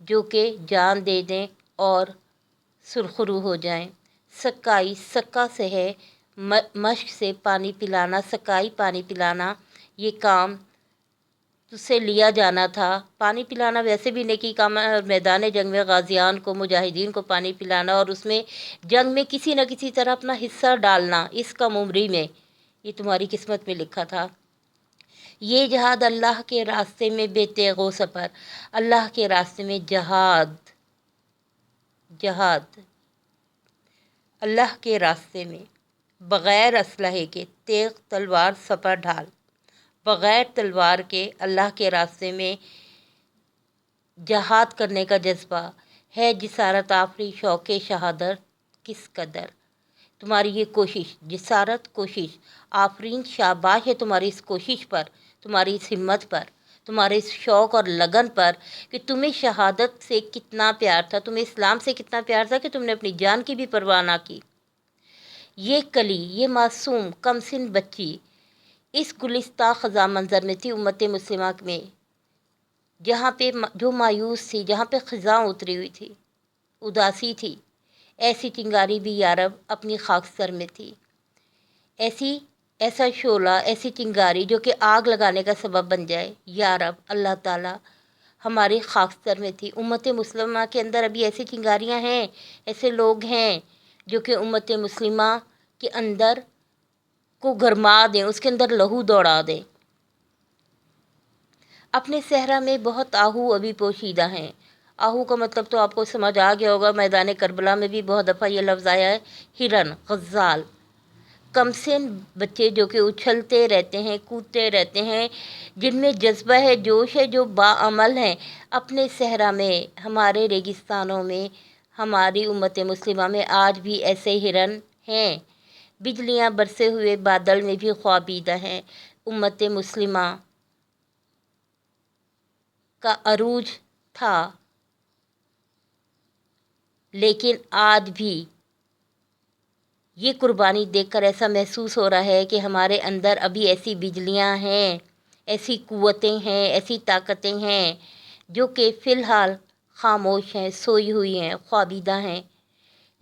جو کہ جان دے دیں اور سرخرو ہو جائیں۔ سقائی، سقا سے ہے مشق سے پانی پلانا، سقائی پانی پلانا، یہ کام تجھ سے لیا جانا تھا۔ پانی پلانا ویسے بھی نیکی کام ہے، میدان جنگ میں غازیان کو، مجاہدین کو پانی پلانا اور اس میں جنگ میں کسی نہ کسی طرح اپنا حصہ ڈالنا، اس کم عمری میں یہ تمہاری قسمت میں لکھا تھا۔ یہ جہاد اللہ کے راستے میں بے تیغ و سپر، اللہ کے راستے میں جہاد اللہ کے راستے میں بغیر اسلحے کے، تیغ تلوار سپر ڈھال، بغیر تلوار کے اللہ کے راستے میں جہاد کرنے کا جذبہ ہے جسارت آفری شوق شہادت کس قدر۔ تمہاری یہ کوشش، جسارت کوشش، آفرین شاباش ہے تمہاری اس کوشش پر، تمہاری اس ہمت پر، تمہارے اس شوق اور لگن پر کہ تمہیں شہادت سے کتنا پیار تھا، تمہیں اسلام سے کتنا پیار تھا کہ تم نے اپنی جان کی بھی پرواہ نہ کی۔ یہ کلی، یہ معصوم کم سن بچی اس گلستہ خزاں منظر میں تھی امت مسلمہ میں، جہاں پہ جو مایوس تھی، جہاں پہ خزاں اتری ہوئی تھی، اداسی تھی، ایسی چنگاری بھی یارب اپنی خاکستر میں تھی، ایسا شعلہ، ایسی چنگاری جو کہ آگ لگانے کا سبب بن جائے۔ یارب اللہ تعالیٰ ہماری خاکستر میں تھی۔ امت مسلمہ کے اندر ابھی ایسی چنگاریاں ہیں، ایسے لوگ ہیں جو کہ امت مسلمہ کے اندر کو گرما دیں، اس کے اندر لہو دوڑا دیں۔ اپنے صحرا میں بہت آہو ابھی پوشیدہ ہیں۔ آہو کا مطلب تو آپ کو سمجھ آ گیا ہوگا، میدان کربلا میں بھی بہت دفعہ یہ لفظ آیا ہے، ہرن، غزال، کمسن بچے جو کہ اچھلتے رہتے ہیں، کودتے رہتے ہیں، جن میں جذبہ ہے، جوش ہے، جو باعمل ہیں۔ اپنے صحرا میں، ہمارے ریگستانوں میں، ہماری امت مسلمہ میں آج بھی ایسے ہرن ہیں۔ بجلیاں برسے ہوئے بادل میں بھی خوابیدہ ہیں۔ امت مسلمہ کا عروج تھا، لیکن آج بھی یہ قربانی دیکھ کر ایسا محسوس ہو رہا ہے کہ ہمارے اندر ابھی ایسی بجلیاں ہیں، ایسی قوتیں ہیں، ایسی طاقتیں ہیں جو کہ فی الحال خاموش ہیں، سوئی ہوئی ہیں، خوابیدہ ہیں،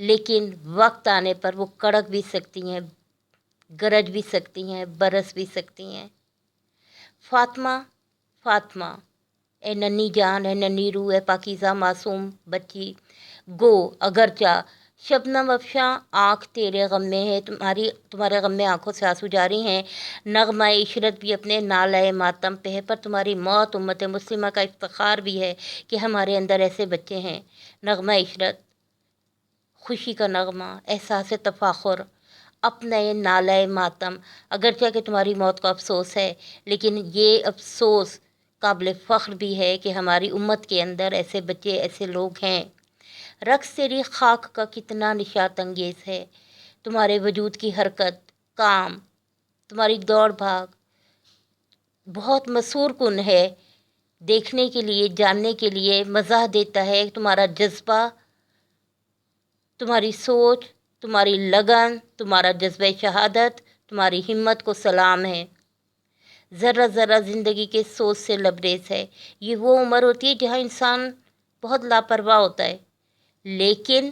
لیکن وقت آنے پر وہ کڑک بھی سکتی ہیں، گرج بھی سکتی ہیں، برس بھی سکتی ہیں۔ فاطمہ، فاطمہ، اے ننھی جان، اے ننھی روح، اے پاکیزہ معصوم بچی، گو اگرچہ شبنم افشاں آنکھ تیرے غم میں ہے، تمہارے غم میں آنکھوں سے آنسو جاری ہیں، نغمہ عشرت بھی اپنے نالۂ ماتم پہ ہے، پر تمہاری موت امت مسلمہ کا افتخار بھی ہے کہ ہمارے اندر ایسے بچے ہیں۔ نغمہ عشرت، خوشی کا نغمہ، احساس تفاخر، اپنے نالۂ ماتم، اگرچہ کہ تمہاری موت کا افسوس ہے، لیکن یہ افسوس قابل فخر بھی ہے کہ ہماری امت کے اندر ایسے بچے، ایسے لوگ ہیں۔ رقص تیری خاک کا کتنا نشاط انگیز ہے، تمہارے وجود کی حرکت، کام، تمہاری دوڑ بھاگ بہت مسحور کن ہے، دیکھنے کے لیے، جاننے کے لیے مزہ دیتا ہے۔ تمہارا جذبہ، تمہاری سوچ، تمہاری لگن، تمہارا جذبہ شہادت، تمہاری ہمت کو سلام ہے۔ ذرہ ذرہ زندگی کے سوز سے لبریز ہے۔ یہ وہ عمر ہوتی ہے جہاں انسان بہت لاپرواہ ہوتا ہے، لیکن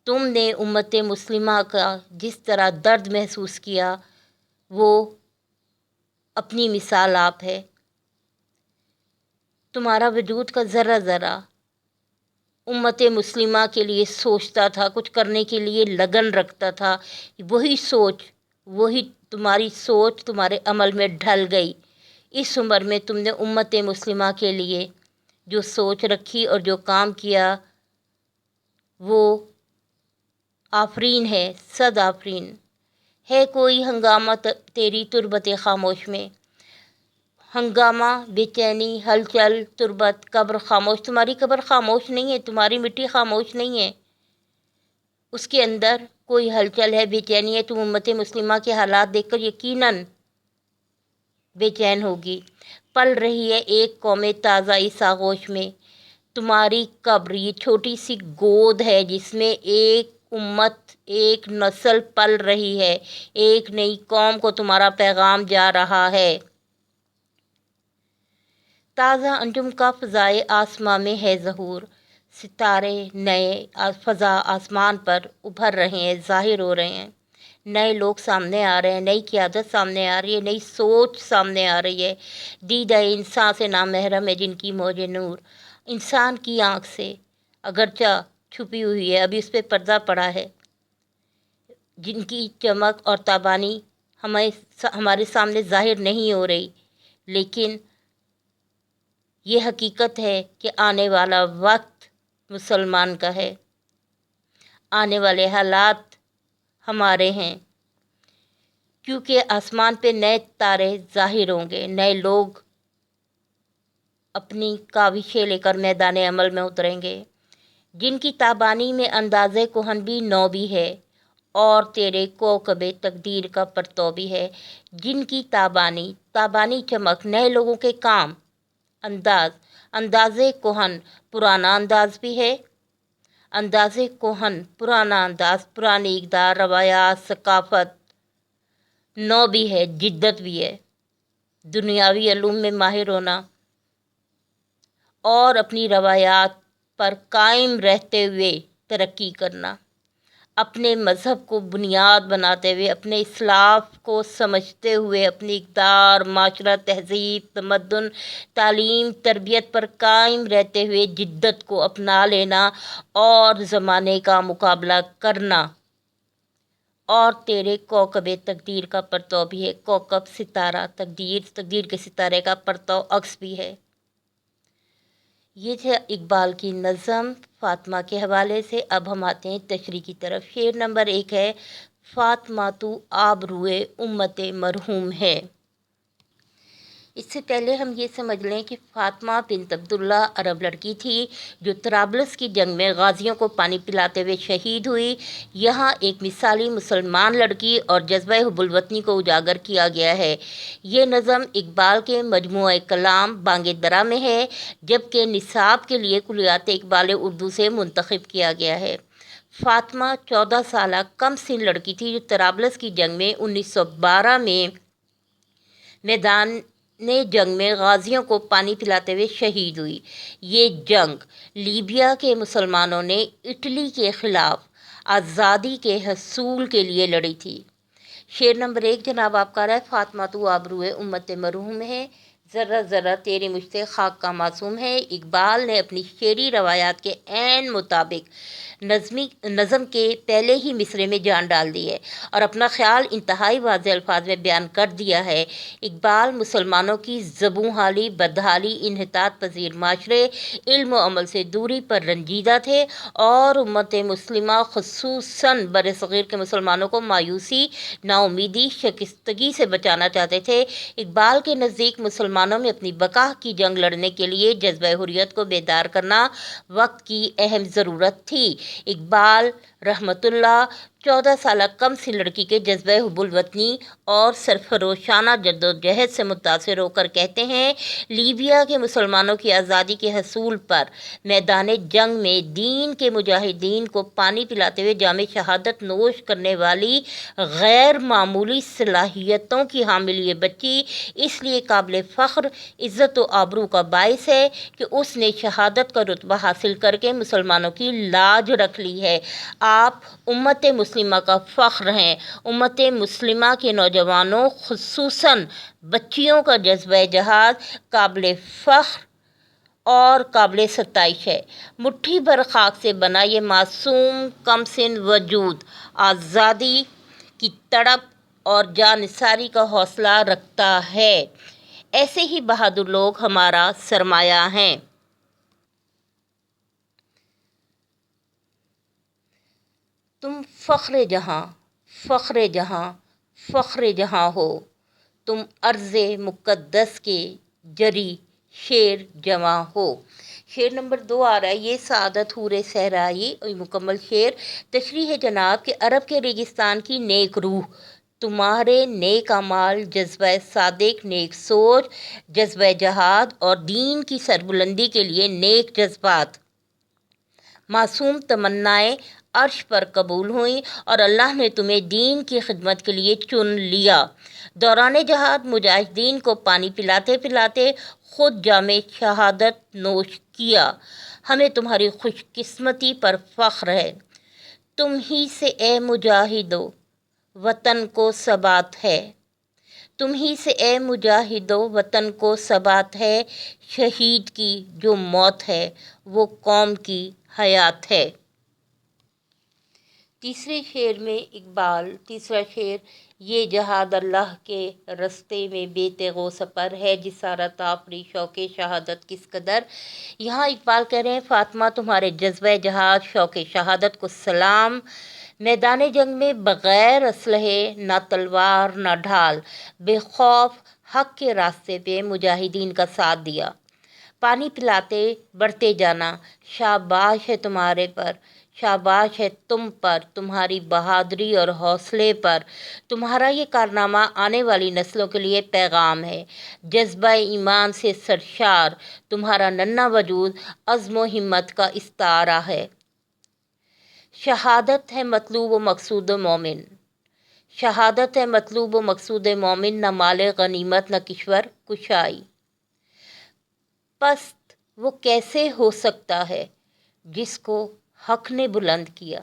تم نے امت مسلمہ کا جس طرح درد محسوس کیا، وہ اپنی مثال آپ ہے۔ تمہارا وجود کا ذرہ ذرہ امت مسلمہ کے لیے سوچتا تھا، کچھ کرنے کے لیے لگن رکھتا تھا۔ وہی سوچ، وہی تمہاری سوچ تمہارے عمل میں ڈھل گئی۔ اس عمر میں تم نے امت مسلمہ کے لیے جو سوچ رکھی اور جو کام کیا، وہ آفرین ہے، صد آفرین ہے۔ کوئی ہنگامہ تیری تربت خاموش میں، ہنگامہ، بے چینی، ہلچل، تربت، قبر خاموش، تمہاری قبر خاموش نہیں ہے، تمہاری مٹی خاموش نہیں ہے، اس کے اندر کوئی ہلچل ہے، بے چینی ہے۔ تم امت مسلمہ کے حالات دیکھ کر یقیناً بے چین ہوگی۔ پل رہی ہے ایک قوم تازہ اس آغوش میں، تمہاری قبر یہ چھوٹی سی گود ہے جس میں ایک امت، ایک نسل پل رہی ہے، ایک نئی قوم کو تمہارا پیغام جا رہا ہے۔ تازہ انجم کا فضائے آسماں میں ہے ظہور، ستارے نئے فضا آسمان پر ابھر رہے ہیں، ظاہر ہو رہے ہیں، نئے لوگ سامنے آ رہے ہیں، نئی قیادت سامنے آ رہی ہے، نئی سوچ سامنے آ رہی ہے۔ دیدہ انسان سے نامحرم ہے جن کی موج نور انسان کی آنکھ سے اگرچہ چھپی ہوئی ہے، ابھی اس پہ پردہ پڑا ہے، جن کی چمک اور تابانی ہمارے سامنے ظاہر نہیں ہو رہی، لیکن یہ حقیقت ہے کہ آنے والا وقت مسلمان کا ہے، آنے والے حالات ہمارے ہیں، کیونکہ آسمان پہ نئے تارے ظاہر ہوں گے، نئے لوگ اپنی کاوشیں لے کر میدان عمل میں اتریں گے، جن کی تابانی میں انداز کہن بھی نو بھی ہے اور تیرے کوکب تقدیر کا پرتو بھی ہے، جن کی تابانی چمک نئے لوگوں کے کام انداز کہن پرانا انداز بھی ہے، انداز کہن پرانا انداز، پرانی اقدار، روایات، ثقافت نو بھی ہے، جدت بھی ہے، دنیاوی علوم میں ماہر ہونا اور اپنی روایات پر قائم رہتے ہوئے ترقی کرنا، اپنے مذہب کو بنیاد بناتے ہوئے، اپنے اسلاف کو سمجھتے ہوئے، اپنی اقدار، معاشرت، تہذیب، تمدن، تعلیم، تربیت پر قائم رہتے ہوئے جدت کو اپنا لینا اور زمانے کا مقابلہ کرنا، اور تیرے کوکب تقدیر کا پرتو بھی ہے، کوکب ستارہ، تقدیر کے ستارے کا پرتو عکس بھی ہے۔ یہ تھے اقبال کی نظم فاطمہ کے حوالے سے۔ اب ہم آتے ہیں تشریح کی طرف۔ شعر نمبر 1 ہے، فاطمہ تو آبروئے امت مرحوم ہے۔ اس سے پہلے ہم یہ سمجھ لیں کہ فاطمہ بنت عبداللہ عرب لڑکی تھی جو طرابلس کی جنگ میں غازیوں کو پانی پلاتے ہوئے شہید ہوئی۔ یہاں ایک مثالی مسلمان لڑکی اور جذبہ حب الوطنی کو اجاگر کیا گیا ہے۔ یہ نظم اقبال کے مجموعہ کلام بانگ درا میں ہے، جبکہ نصاب کے لیے کلیات اقبال اردو سے منتخب کیا گیا ہے۔ فاطمہ 14 سالہ کم سن لڑکی تھی جو طرابلس کی جنگ میں 1912 میں میدان جنگ میں غازیوں کو پانی پلاتے ہوئے شہید ہوئی۔ یہ جنگ لیبیا کے مسلمانوں نے اٹلی کے خلاف آزادی کے حصول کے لیے لڑی تھی۔ شعر نمبر 1 جناب آپ کا رہا ہے، فاطمہ تو آبروئے امت مرحوم ہے، ذرہ ذرہ تیرے مجھ سے خاک کا معصوم ہے۔ اقبال نے اپنی شعری روایات کے عین مطابق نظم کے پہلے ہی مصرعے میں جان ڈال دی ہے اور اپنا خیال انتہائی واضح الفاظ میں بیان کر دیا ہے۔ اقبال مسلمانوں کی زبوں حالی، بدحالی، انحطاط پذیر معاشرے، علم و عمل سے دوری پر رنجیدہ تھے اور امت مسلمہ خصوصاً برصغیر کے مسلمانوں کو مایوسی، نا امیدی، شکستگی سے بچانا چاہتے تھے۔ اقبال کے نزدیک مسلمانوں میں اپنی بقا کی جنگ لڑنے کے لیے جذبہ حریت کو بیدار کرنا وقت کی اہم ضرورت تھی۔ اقبال رحمۃ اللہ 14 سالہ کم سی لڑکی کے جذبہ حب الوطنی اور سرفروشانہ جدوجہد سے متاثر ہو کر کہتے ہیں، لیبیا کے مسلمانوں کی آزادی کے حصول پر میدان جنگ میں دین کے مجاہدین کو پانی پلاتے ہوئے جام شہادت نوش کرنے والی غیر معمولی صلاحیتوں کی حامل یہ بچی اس لیے قابل فخر، عزت و آبرو کا باعث ہے کہ اس نے شہادت کا رتبہ حاصل کر کے مسلمانوں کی لاج رکھ لی ہے۔ آپ امت مسلمہ کا فخر ہیں۔ امت مسلمہ کے نوجوانوں خصوصاً بچیوں کا جذبہ جہاد قابل فخر اور قابل ستائش ہے۔ مٹھی بھر خاک سے بنا یہ معصوم کم سن وجود آزادی کی تڑپ اور جانثاری کا حوصلہ رکھتا ہے۔ ایسے ہی بہادر لوگ ہمارا سرمایہ ہیں۔ تم فخر جہاں، فخر جہاں، فخر جہاں ہو، تم ارض مقدس کے جری شیر جواں ہو۔ شعر نمبر 2 آ رہا ہے، یہ سعادت حور صحرائی، مکمل شعر۔ تشریح ہے جناب کہ عرب کے ریگستان کی نیک روح، تمہارے نیک اعمال، جذبہ صادق، نیک سوچ، جذبہ جہاد اور دین کی سربلندی کے لیے نیک جذبات، معصوم تمنائیں عرش پر قبول ہوئیں اور اللہ نے تمہیں دین کی خدمت کے لیے چن لیا۔ دوران جہاد مجاہدین کو پانی پلاتے پلاتے خود جام شہادت نوش کیا۔ ہمیں تمہاری خوش قسمتی پر فخر ہے۔ تم ہی سے اے مجاہدو وطن کو ثبات ہے، تم ہی سے اے مجاہدو وطن کو ثبات ہے، شہید کی جو موت ہے وہ قوم کی حیات ہے۔ تیسرے شعر میں اقبال، تیسرا شعر، یہ جہاد اللہ کے رستے میں بے تیغ و سپر ہے، جسارت آفری شوق شہادت کس قدر۔ یہاں اقبال کہہ رہے ہیں فاطمہ تمہارے جذبہ جہاد، شوق شہادت کو سلام۔ میدان جنگ میں بغیر اسلحے، نہ تلوار نہ ڈھال، بے خوف حق کے راستے پہ مجاہدین کا ساتھ دیا۔ پانی پلاتے بڑھتے جانا، شاباش ہے تمہارے پر، شاباش ہے تم پر، تمہاری بہادری اور حوصلے پر۔ تمہارا یہ کارنامہ آنے والی نسلوں کے لیے پیغام ہے۔ جذبہ ایمان سے سرشار تمہارا ننھا وجود عزم و ہمت کا استعارہ ہے۔ شہادت ہے مطلوب و مقصود مومن، شہادت ہے مطلوب و مقصود مومن، نہ مال غنیمت نہ کشور کشائی۔ پست وہ کیسے ہو سکتا ہے جس کو حق نے بلند کیا،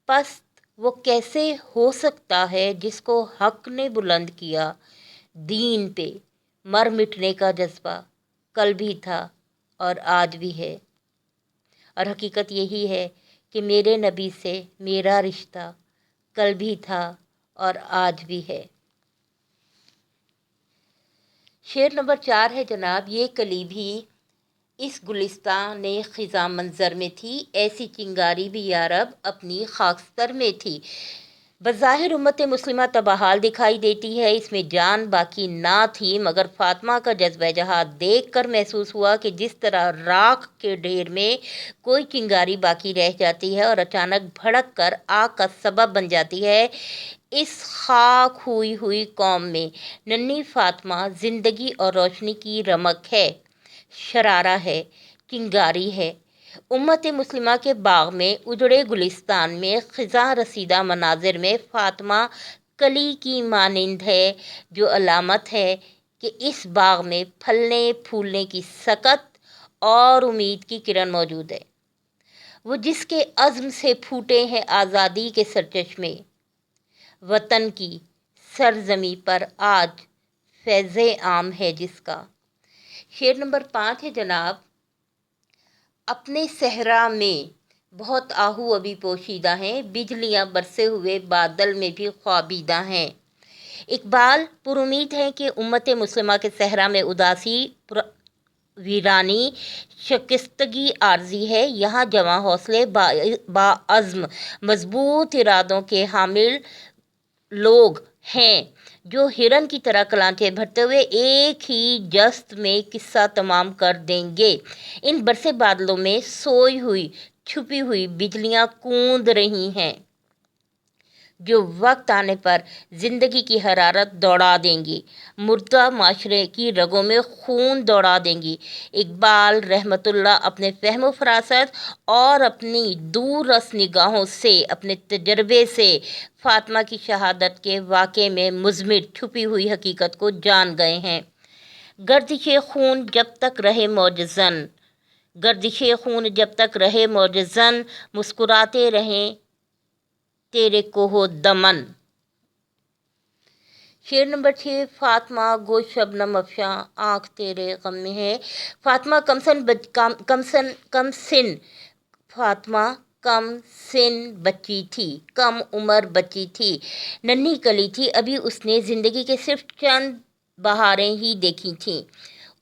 پست وہ کیسے ہو سکتا ہے جس کو حق نے بلند کیا۔ دین پہ مر مٹنے کا جذبہ کل بھی تھا اور آج بھی ہے، اور حقیقت یہی ہے کہ میرے نبی سے میرا رشتہ کل بھی تھا اور آج بھی ہے۔ شعر نمبر 4 ہے جناب، یہ کلی بھی اس گلستان خزاں منظر میں تھی، ایسی چنگاری بھی یارب اپنی خاکستر میں تھی۔ بظاہر امت مسلمہ تباہال دکھائی دیتی ہے، اس میں جان باقی نہ تھی، مگر فاطمہ کا جذبہ جہاد دیکھ کر محسوس ہوا کہ جس طرح راکھ کے ڈھیر میں کوئی چنگاری باقی رہ جاتی ہے اور اچانک بھڑک کر آگ کا سبب بن جاتی ہے، اس خاک ہوئی قوم میں ننھی فاطمہ زندگی اور روشنی کی رمق ہے، شرارہ ہے، چنگاری ہے۔ امت مسلمہ کے باغ میں، اجڑے گلستان میں، خزاں رسیدہ مناظر میں فاطمہ کلی کی مانند ہے، جو علامت ہے کہ اس باغ میں پھلنے پھولنے کی سکت اور امید کی کرن موجود ہے۔ وہ جس کے عزم سے پھوٹے ہیں آزادی کے سرچشمے، وطن کی سرزمیں پر آج فیض عام ہے جس کا۔ شعر نمبر 5 ہے جناب، اپنے صحرا میں بہت آہو ابھی پوشیدہ ہیں، بجلیاں برسے ہوئے بادل میں بھی خوابیدہ ہیں۔ اقبال پر امید ہے کہ امت مسلمہ کے صحرا میں اداسی، ویرانی، شکستگی عارضی ہے، یہاں جواں حوصلے، باعزم مضبوط ارادوں کے حامل لوگ ہیں، جو ہرن کی طرح کلانچے بھرتے ہوئے ایک ہی جست میں قصہ تمام کر دیں گے۔ ان برسے بادلوں میں سوئی ہوئی چھپی ہوئی بجلیاں کوند رہی ہیں، جو وقت آنے پر زندگی کی حرارت دوڑا دیں گی، مردہ معاشرے کی رگوں میں خون دوڑا دیں گی۔ اقبال رحمۃ اللہ اپنے فہم و فراست اور اپنی دور رس نگاہوں سے، اپنے تجربے سے فاطمہ کی شہادت کے واقعے میں مضمر چھپی ہوئی حقیقت کو جان گئے ہیں۔ گردش خون جب تک رہے موجزن، گردش خون جب تک رہے موجزن، مسکراتے رہیں تیرے کوہ دمن۔ شعر نمبر 6، فاطمہ گو شبنم افشاں آنکھ تیرے غم میں ہے۔ فاطمہ کم سن فاطمہ کم سن بچی تھی، کم عمر بچی تھی، ننھی کلی تھی، ابھی اس نے زندگی کے صرف چند بہاریں ہی دیکھی تھیں۔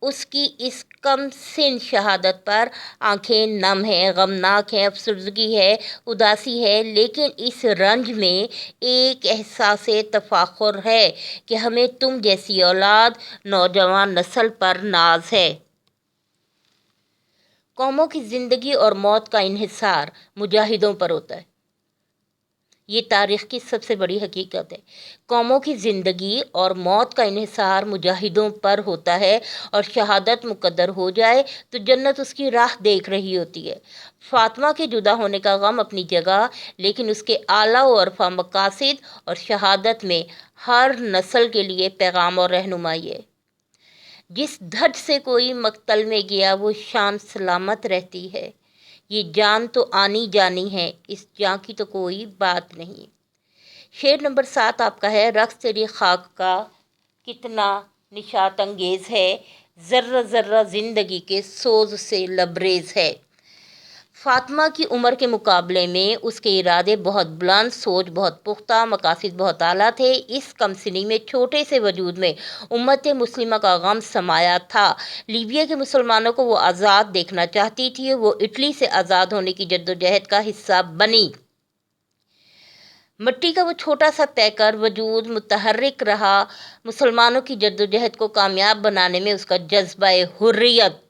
اس کی اس کم سن شہادت پر آنکھیں نم ہیں، غمناک ہیں، افسردگی ہے، اداسی ہے، لیکن اس رنج میں ایک احساس تفاخر ہے کہ ہمیں تم جیسی اولاد، نوجوان نسل پر ناز ہے۔ قوموں کی زندگی اور موت کا انحصار مجاہدوں پر ہوتا ہے، یہ تاریخ کی سب سے بڑی حقیقت ہے۔ قوموں کی زندگی اور موت کا انحصار مجاہدوں پر ہوتا ہے، اور شہادت مقدر ہو جائے تو جنت اس کی راہ دیکھ رہی ہوتی ہے۔ فاطمہ کے جدا ہونے کا غم اپنی جگہ، لیکن اس کے اعلیٰ و عرفاں مقاصد اور شہادت میں ہر نسل کے لیے پیغام اور رہنمائی ہے۔ جس دھج سے کوئی مقتل میں گیا وہ شان سلامت رہتی ہے، یہ جان تو آنی جانی ہے، اس جان کی تو کوئی بات نہیں۔ شعر نمبر 7 آپ کا ہے، رقص تیری خاک کا کتنا نشاط انگیز ہے، ذرہ ذرہ زندگی کے سوز سے لبریز ہے۔ فاطمہ کی عمر کے مقابلے میں اس کے ارادے بہت بلند، سوچ بہت پختہ، مقاصد بہت اعلیٰ تھے۔ اس کم سنی میں چھوٹے سے وجود میں امت مسلمہ کا غم سمایا تھا۔ لیبیا کے مسلمانوں کو وہ آزاد دیکھنا چاہتی تھی، وہ اٹلی سے آزاد ہونے کی جدوجہد کا حصہ بنی۔ مٹی کا وہ چھوٹا سا پیکر وجود متحرک رہا، مسلمانوں کی جدوجہد کو کامیاب بنانے میں اس کا جذبہ حریت،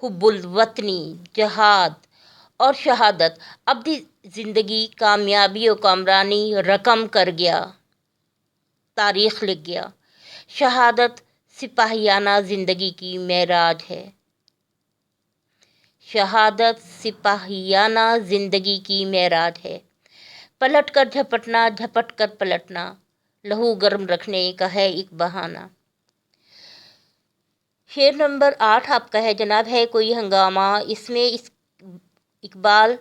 حب الوطنی، جہاد اور شہادت ابدی زندگی، کامیابی و کامرانی رقم کر گیا، تاریخ لکھ گیا۔ شہادت سپاہیانہ زندگی کی معراج ہے، شہادت سپاہیانہ زندگی کی معراج ہے۔ پلٹ کر جھپٹنا، جھپٹ کر پلٹنا، لہو گرم رکھنے کا ہے ایک بہانہ۔ شعر نمبر 8 آپ کا ہے جناب، ہے کوئی ہنگامہ۔ اس میں اقبال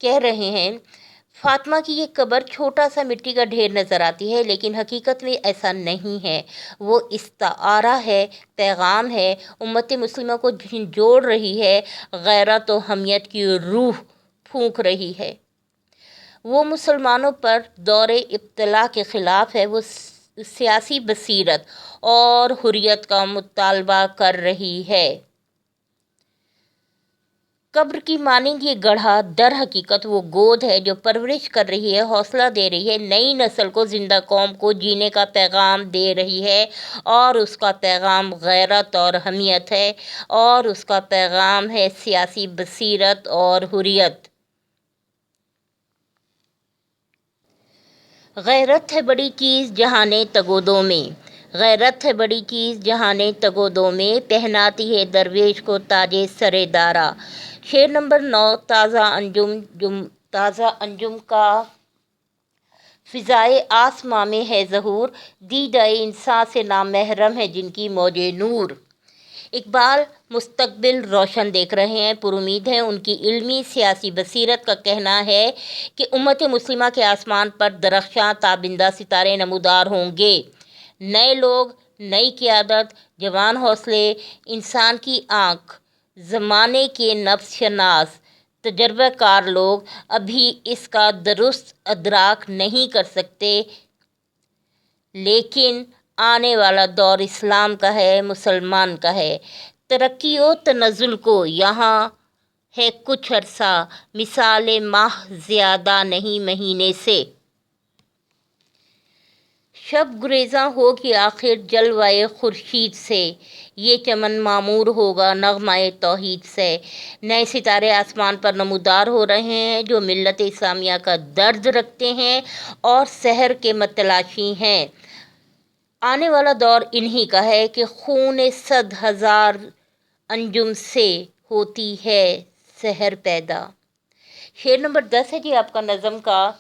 کہہ رہے ہیں، فاطمہ کی یہ قبر چھوٹا سا مٹی کا ڈھیر نظر آتی ہے، لیکن حقیقت میں ایسا نہیں ہے۔ وہ استعارہ ہے، پیغام ہے، امت مسلمہ کو جھنجھوڑ رہی ہے، غیرت و حمیت کی روح پھونک رہی ہے۔ وہ مسلمانوں پر دور ابتلا کے خلاف ہے، وہ سیاسی بصیرت اور حریت کا مطالبہ کر رہی ہے۔ قبر کی مانند یہ گڑھا در حقیقت وہ گود ہے جو پرورش کر رہی ہے، حوصلہ دے رہی ہے، نئی نسل کو، زندہ قوم کو جینے کا پیغام دے رہی ہے، اور اس کا پیغام غیرت اور حمیت ہے، اور اس کا پیغام ہے سیاسی بصیرت اور حریت۔ غیرت ہے بڑی چیز جہانے تگودو میں، غیرت ہے بڑی چیز جہانے تگودو میں، پہناتی ہے درویش کو تاج سر دارا۔ شعر نمبر 9 تازہ انجم کا فضائے آسماں میں ہے ظہور، دیدہ انسان سے نامحرم ہے جن کی موج نور۔ اقبال مستقبل روشن دیکھ رہے ہیں، پر امید ہیں۔ ان کی علمی سیاسی بصیرت کا کہنا ہے کہ امت مسلمہ کے آسمان پر درخشاں تابندہ ستارے نمودار ہوں گے، نئے لوگ، نئی قیادت، جوان حوصلے، انسان کی آنکھ، زمانے کے نبض شناس، تجربہ کار لوگ ابھی اس کا درست ادراک نہیں کر سکتے، لیکن آنے والا دور اسلام کا ہے، مسلمان کا ہے۔ ترقی و تنزل کو یہاں ہے کچھ عرصہ، مثال ماہ زیادہ نہیں مہینے سے۔ شب گریزاں ہوگی آخر جلوۂ خورشید سے، یہ چمن معمور ہوگا نغمہ توحید سے۔ نئے ستارے آسمان پر نمودار ہو رہے ہیں جو ملت اسلامیہ کا درد رکھتے ہیں اور سحر کے متلاشی ہیں۔ آنے والا دور انہی کا ہے کہ خون 100,000 انجم سے ہوتی ہے سحر پیدا۔ شعر نمبر 10 ہے جی آپ کا نظم کا،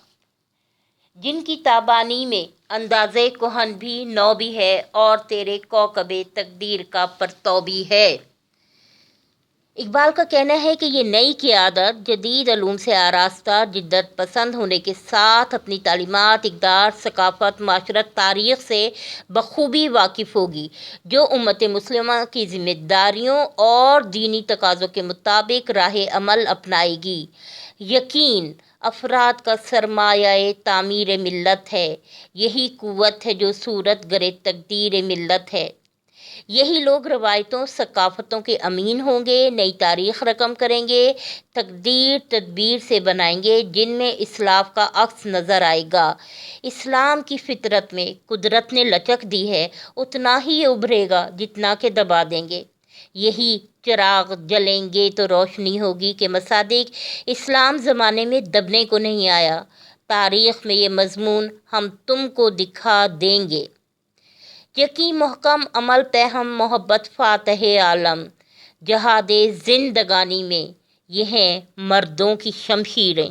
جن کی تابانی میں اندازے کہن بھی نو بھی ہے، اور تیرے کوکب تقدیر کا پرتو بھی ہے۔ اقبال کا کہنا ہے کہ یہ نئی قیادت جدید علوم سے آراستہ، جدت پسند ہونے کے ساتھ اپنی تعلیمات، اقدار، ثقافت، معاشرت، تاریخ سے بخوبی واقف ہوگی، جو امت مسلمہ کی ذمہ داریوں اور دینی تقاضوں کے مطابق راہ عمل اپنائے گی۔ یقین افراد کا سرمایہ تعمیر ملت ہے، یہی قوت ہے جو صورت گر تقدیر ملت ہے۔ یہی لوگ روایتوں، ثقافتوں کے امین ہوں گے، نئی تاریخ رقم کریں گے، تقدیر تدبیر سے بنائیں گے جن میں اسلاف کا عکس نظر آئے گا۔ اسلام کی فطرت میں قدرت نے لچک دی ہے، اتنا ہی ابھرے گا جتنا کہ دبا دیں گے۔ یہی چراغ جلیں گے تو روشنی ہوگی کہ مصادیق اسلام زمانے میں دبنے کو نہیں آیا، تاریخ میں یہ مضمون ہم تم کو دکھا دیں گے۔ یقین محکم عمل پہ ہم محبت فاتح عالم، جہاد زندگانی میں یہ ہیں مردوں کی شمشیریں۔